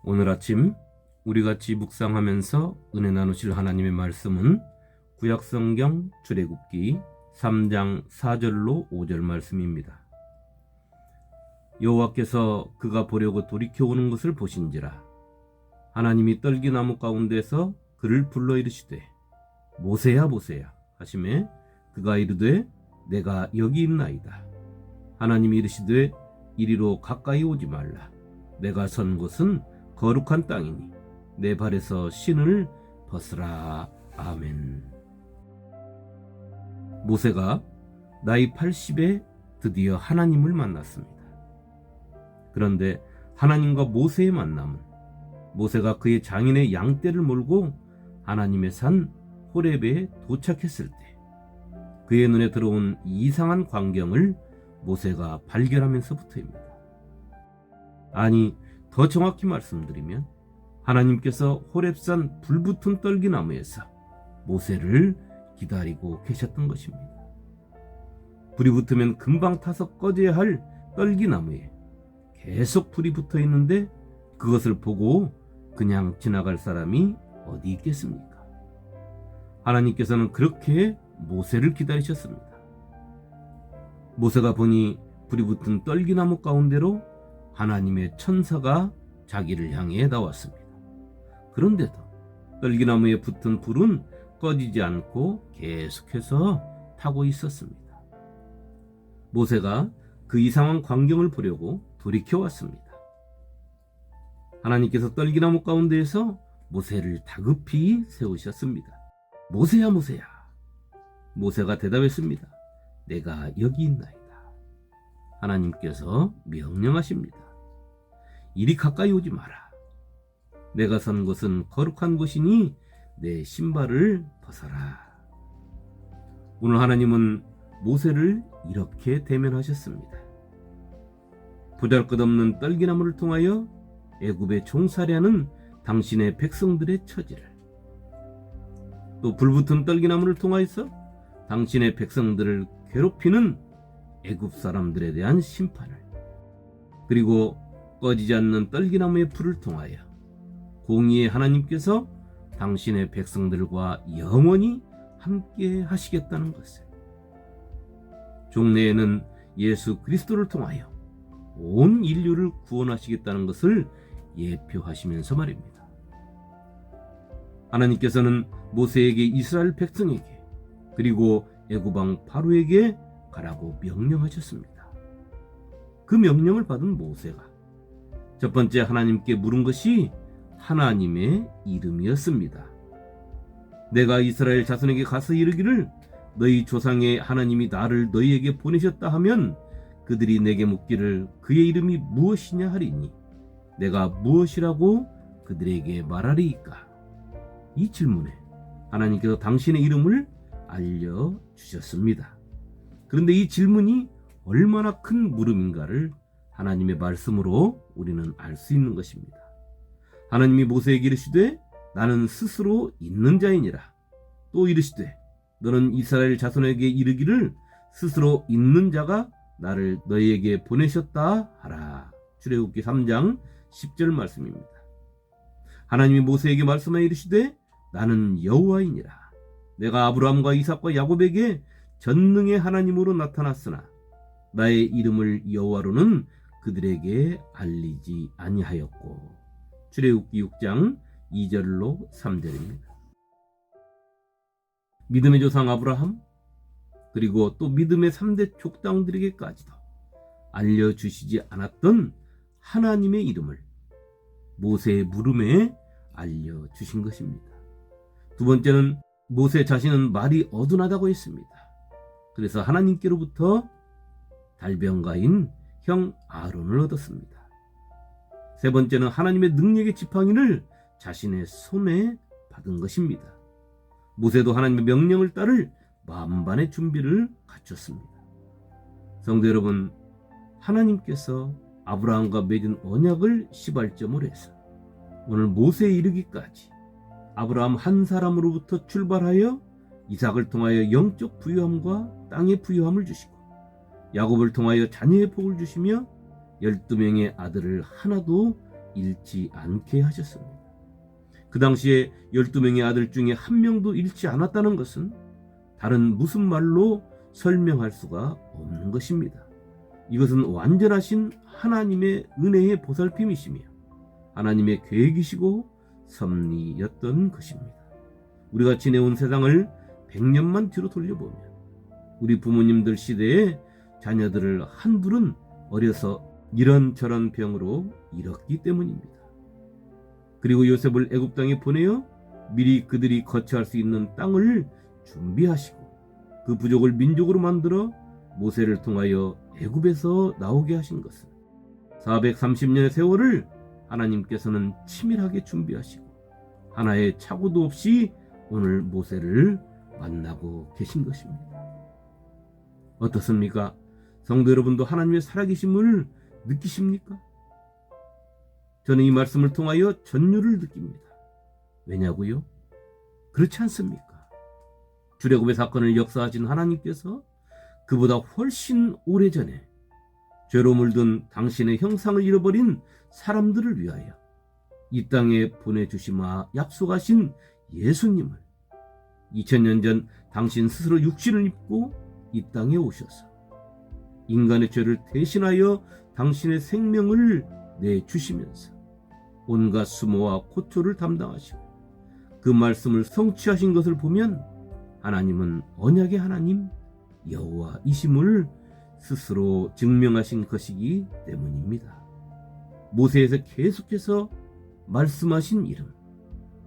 오늘 아침 우리 같이 묵상하면서 은혜 나누실 하나님의 말씀은 구약성경 출애굽기 3장 4절로 5절 말씀입니다. 여호와께서 그가 보려고 돌이켜 오는 것을 보신지라 하나님이 떨기나무 가운데서 그를 불러 이르시되 모세야 모세야 하시매 그가 이르되 내가 여기 있나이다. 하나님이 이르시되 이리로 가까이 오지 말라. 내가 선 곳은 거룩한 땅이니 내 발에서 신을 벗으라. 아멘. 모세가 나이 80에 드디어 하나님을 만났습니다. 그런데 하나님과 모세의 만남은 모세가 그의 장인의 양떼를 몰고 하나님의 산 호렙에 도착했을 때 그의 눈에 들어온 이상한 광경을 모세가 발견하면서부터입니다. 아니, 더 정확히 말씀드리면 하나님께서 호렙산 불붙은 떨기나무에서 모세를 기다리고 계셨던 것입니다. 불이 붙으면 금방 타서 꺼져야 할 떨기나무에 계속 불이 붙어 있는데 그것을 보고 그냥 지나갈 사람이 어디 있겠습니까? 하나님께서는 그렇게 모세를 기다리셨습니다. 모세가 보니 불이 붙은 떨기나무 가운데로 하나님의 천사가 자기를 향해 나왔습니다. 그런데도 떨기나무에 붙은 불은 꺼지지 않고 계속해서 타고 있었습니다. 모세가 그 이상한 광경을 보려고 돌이켜왔습니다. 하나님께서 떨기나무 가운데에서 모세를 다급히 세우셨습니다. 모세야 모세야. 모세가 대답했습니다. 내가 여기 있나이다. 하나님께서 명령하십니다. 이리 가까이 오지 마라. 내가 선 곳은 거룩한 곳이니 내 신발을 벗어라. 오늘 하나님은 모세를 이렇게 대면하셨습니다. 보잘것없는 떨기나무를 통하여 애굽에 종살이하는 당신의 백성들의 처지를, 또 불붙은 떨기나무를 통하여서 당신의 백성들을 괴롭히는 애굽 사람들에 대한 심판을, 그리고 꺼지지 않는 떨기나무의 불을 통하여 공의의 하나님께서 당신의 백성들과 영원히 함께 하시겠다는 것을, 종래에는 예수 그리스도를 통하여 온 인류를 구원하시겠다는 것을 예표하시면서 말입니다. 하나님께서는 모세에게 이스라엘 백성에게 그리고 애굽왕 바로에게 가라고 명령하셨습니다. 그 명령을 받은 모세가 첫 번째 하나님께 물은 것이 하나님의 이름이었습니다. 내가 이스라엘 자손에게 가서 이르기를 너희 조상의 하나님이 나를 너희에게 보내셨다 하면 그들이 내게 묻기를 그의 이름이 무엇이냐 하리니 내가 무엇이라고 그들에게 말하리이까. 이 질문에 하나님께서 당신의 이름을 알려주셨습니다. 그런데 이 질문이 얼마나 큰 물음인가를 하나님의 말씀으로 우리는 알 수 있는 것입니다. 하나님이 모세에게 이르시되 나는 스스로 있는 자이니라. 또 이르시되 너는 이스라엘 자손에게 이르기를 스스로 있는 자가 나를 너희에게 보내셨다 하라. 출애굽기 3장 10절 말씀입니다. 하나님이 모세에게 말씀하여 이르시되 나는 여호와이니라. 내가 아브라함과 이삭과 야곱에게 전능의 하나님으로 나타났으나 나의 이름을 여호와로는 그들에게 알리지 아니하였고. 출애굽기 6장 2절로 3절입니다. 믿음의 조상 아브라함, 그리고 또 믿음의 3대 족장들에게까지도 알려주시지 않았던 하나님의 이름을 모세의 물음에 알려주신 것입니다. 두 번째는 모세 자신은 말이 어둔하다고 했습니다. 그래서 하나님께로부터 달변가인 형 아론을 얻었습니다. 세 번째는 하나님의 능력의 지팡이를 자신의 손에 받은 것입니다. 모세도 하나님의 명령을 따를 만반의 준비를 갖췄습니다. 성도 여러분, 하나님께서 아브라함과 맺은 언약을 시발점으로 해서 오늘 모세에 이르기까지 아브라함 한 사람으로부터 출발하여 이삭을 통하여 영적 부유함과 땅의 부유함을 주시고 야곱을 통하여 자녀의 복을 주시며 12명의 아들을 하나도 잃지 않게 하셨습니다. 그 당시에 12명의 아들 중에 한 명도 잃지 않았다는 것은 다른 무슨 말로 설명할 수가 없는 것입니다. 이것은 완전하신 하나님의 은혜의 보살핌이시며 하나님의 계획이시고 섭리였던 것입니다. 우리가 지내온 세상을 100년만 뒤로 돌려보면 우리 부모님들 시대에 자녀들을 한둘은 어려서 이런저런 병으로 잃었기 때문입니다. 그리고 요셉을 애굽 땅에 보내어 미리 그들이 거처할 수 있는 땅을 준비하시고 그 부족을 민족으로 만들어 모세를 통하여 애굽에서 나오게 하신 것은 430년의 세월을 하나님께서는 치밀하게 준비하시고 하나의 착오도 없이 오늘 모세를 만나고 계신 것입니다. 어떻습니까? 성도 여러분도 하나님의 살아계심을 느끼십니까? 저는 이 말씀을 통하여 전율을 느낍니다. 왜냐고요? 그렇지 않습니까? 출애굽의 사건을 역사하신 하나님께서 그보다 훨씬 오래전에 죄로 물든 당신의 형상을 잃어버린 사람들을 위하여 이 땅에 보내주시마 약속하신 예수님을 2000년 전 당신 스스로 육신을 입고 이 땅에 오셔서 인간의 죄를 대신하여 당신의 생명을 내주시면서 온갖 수모와 고초를 담당하시고 그 말씀을 성취하신 것을 보면 하나님은 언약의 하나님 여호와이심을 스스로 증명하신 것이기 때문입니다. 모세에서 계속해서 말씀하신 이름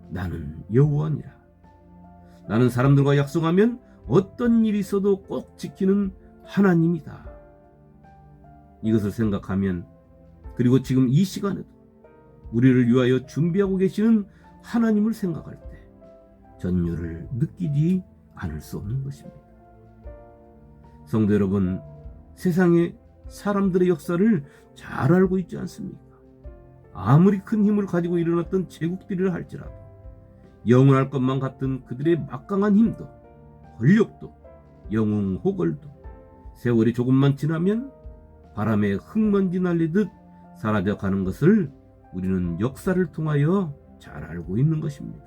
나는 여호와니라. 나는 사람들과 약속하면 어떤 일이 있어도 꼭 지키는 하나님이다. 이것을 생각하면 그리고 지금 이 시간에도 우리를 위하여 준비하고 계시는 하나님을 생각할 때 전율을 느끼지 않을 수 없는 것입니다. 성도 여러분, 세상의 사람들의 역사를 잘 알고 있지 않습니까? 아무리 큰 힘을 가지고 일어났던 제국들이라 할지라도 영원할 것만 같은 그들의 막강한 힘도 권력도 영웅호걸도 세월이 조금만 지나면 바람에 흙먼지 날리듯 사라져가는 것을 우리는 역사를 통하여 잘 알고 있는 것입니다.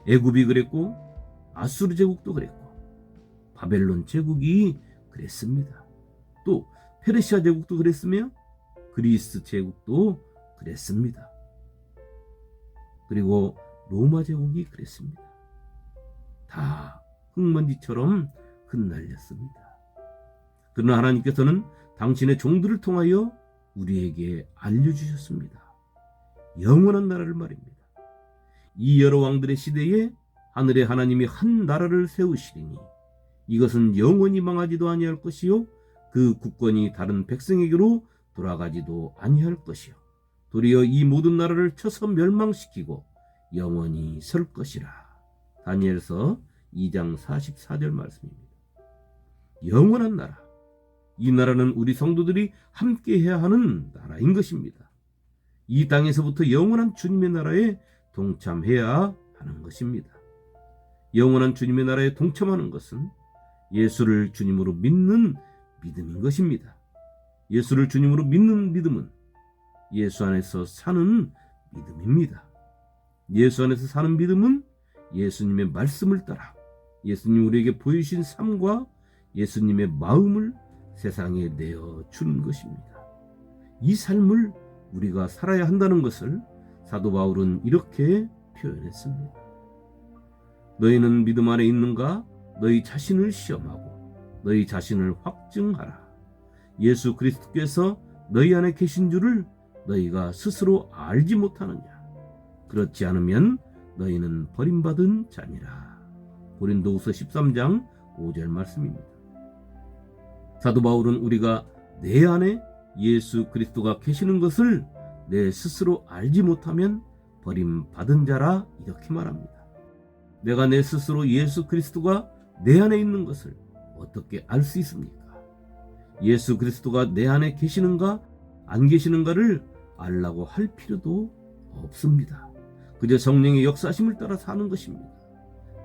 애굽이 그랬고 아수르 제국도 그랬고 바벨론 제국이 그랬습니다. 또 페르시아 제국도 그랬으며 그리스 제국도 그랬습니다. 그리고 로마 제국이 그랬습니다. 다 흙먼지처럼 흩날렸습니다. 그러나 하나님께서는 당신의 종들을 통하여 우리에게 알려주셨습니다. 영원한 나라를 말입니다. 이 여러 왕들의 시대에 하늘의 하나님이 한 나라를 세우시리니 이것은 영원히 망하지도 아니할 것이요 그 국권이 다른 백성에게로 돌아가지도 아니할 것이요 도리어 이 모든 나라를 쳐서 멸망시키고 영원히 설 것이라. 다니엘서 2장 44절 말씀입니다. 영원한 나라, 이 나라는 우리 성도들이 함께 해야 하는 나라인 것입니다. 이 땅에서부터 영원한 주님의 나라에 동참해야 하는 것입니다. 영원한 주님의 나라에 동참하는 것은 예수를 주님으로 믿는 믿음인 것입니다. 예수를 주님으로 믿는 믿음은 예수 안에서 사는 믿음입니다. 예수 안에서 사는 믿음은 예수님의 말씀을 따라 예수님 우리에게 보이신 삶과 예수님의 마음을 세상에 내어주는 것입니다. 이 삶을 우리가 살아야 한다는 것을 사도 바울은 이렇게 표현했습니다. 너희는 믿음 안에 있는가? 너희 자신을 시험하고 너희 자신을 확증하라. 예수 그리스도께서 너희 안에 계신 줄을 너희가 스스로 알지 못하느냐? 그렇지 않으면 너희는 버림받은 자니라. 고린도후서 13장 5절 말씀입니다. 사도 바울은 우리가 내 안에 예수 그리스도가 계시는 것을 내 스스로 알지 못하면 버림받은 자라 이렇게 말합니다. 내가 내 스스로 예수 그리스도가 내 안에 있는 것을 어떻게 알 수 있습니까? 예수 그리스도가 내 안에 계시는가 안 계시는가를 알라고 할 필요도 없습니다. 그저 성령의 역사심을 따라 사는 것입니다.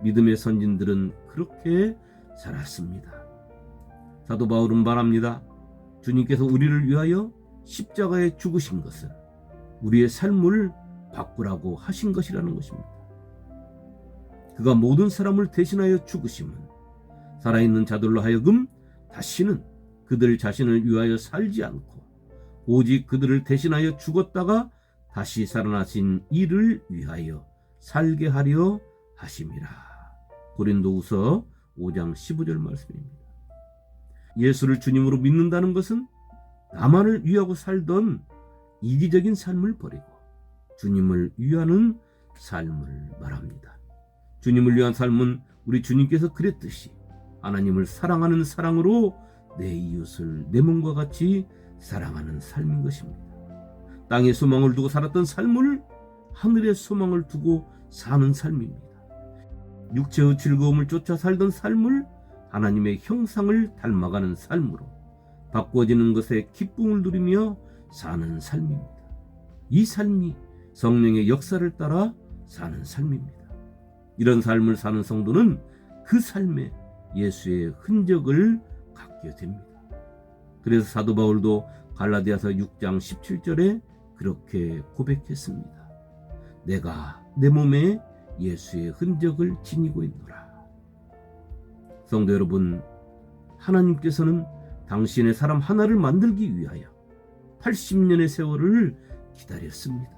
믿음의 선진들은 그렇게 살았습니다. 사도 바울은 말합니다. 주님께서 우리를 위하여 십자가에 죽으신 것은 우리의 삶을 바꾸라고 하신 것이라는 것입니다. 그가 모든 사람을 대신하여 죽으심은 살아있는 자들로 하여금 다시는 그들 자신을 위하여 살지 않고 오직 그들을 대신하여 죽었다가 다시 살아나신 이를 위하여 살게 하려 하심이라. 고린도후서 5장 15절 말씀입니다. 예수를 주님으로 믿는다는 것은 나만을 위하고 살던 이기적인 삶을 버리고 주님을 위하는 삶을 말합니다. 주님을 위한 삶은 우리 주님께서 그랬듯이 하나님을 사랑하는 사랑으로 내 이웃을 내 몸과 같이 사랑하는 삶인 것입니다. 땅에 소망을 두고 살았던 삶을 하늘의 소망을 두고 사는 삶입니다. 육체의 즐거움을 쫓아 살던 삶을 하나님의 형상을 닮아가는 삶으로 바꿔지는 것에 기쁨을 누리며 사는 삶입니다. 이 삶이 성령의 역사를 따라 사는 삶입니다. 이런 삶을 사는 성도는 그 삶에 예수의 흔적을 갖게 됩니다. 그래서 사도 바울도 갈라디아서 6장 17절에 그렇게 고백했습니다. 내가 내 몸에 예수의 흔적을 지니고 있노라. 성도 여러분, 하나님께서는 당신의 사람 하나를 만들기 위하여 80년의 세월을 기다렸습니다.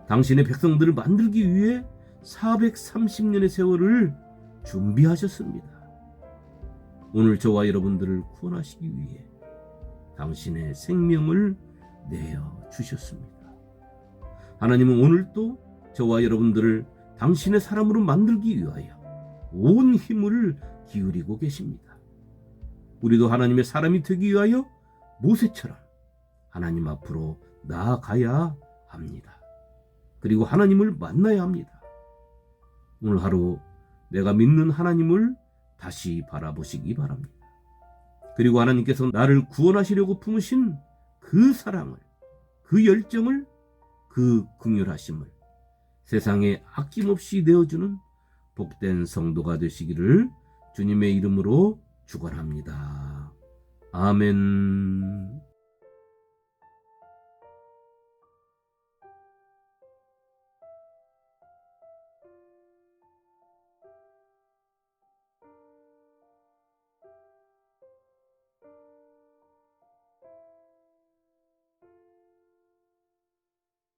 당신의 백성들을 만들기 위해 430년의 세월을 준비하셨습니다. 오늘 저와 여러분들을 구원하시기 위해 당신의 생명을 내어 주셨습니다. 하나님은 오늘도 저와 여러분들을 당신의 사람으로 만들기 위하여 온 힘을 기울이고 계십니다. 우리도 하나님의 사람이 되기 위하여 모세처럼 하나님 앞으로 나아가야 합니다. 그리고 하나님을 만나야 합니다. 오늘 하루 내가 믿는 하나님을 다시 바라보시기 바랍니다. 그리고 하나님께서 나를 구원하시려고 품으신 그 사랑을, 그 열정을, 그 긍휼하심을 세상에 아낌없이 내어주는 복된 성도가 되시기를 주님의 이름으로 축원합니다. 아멘.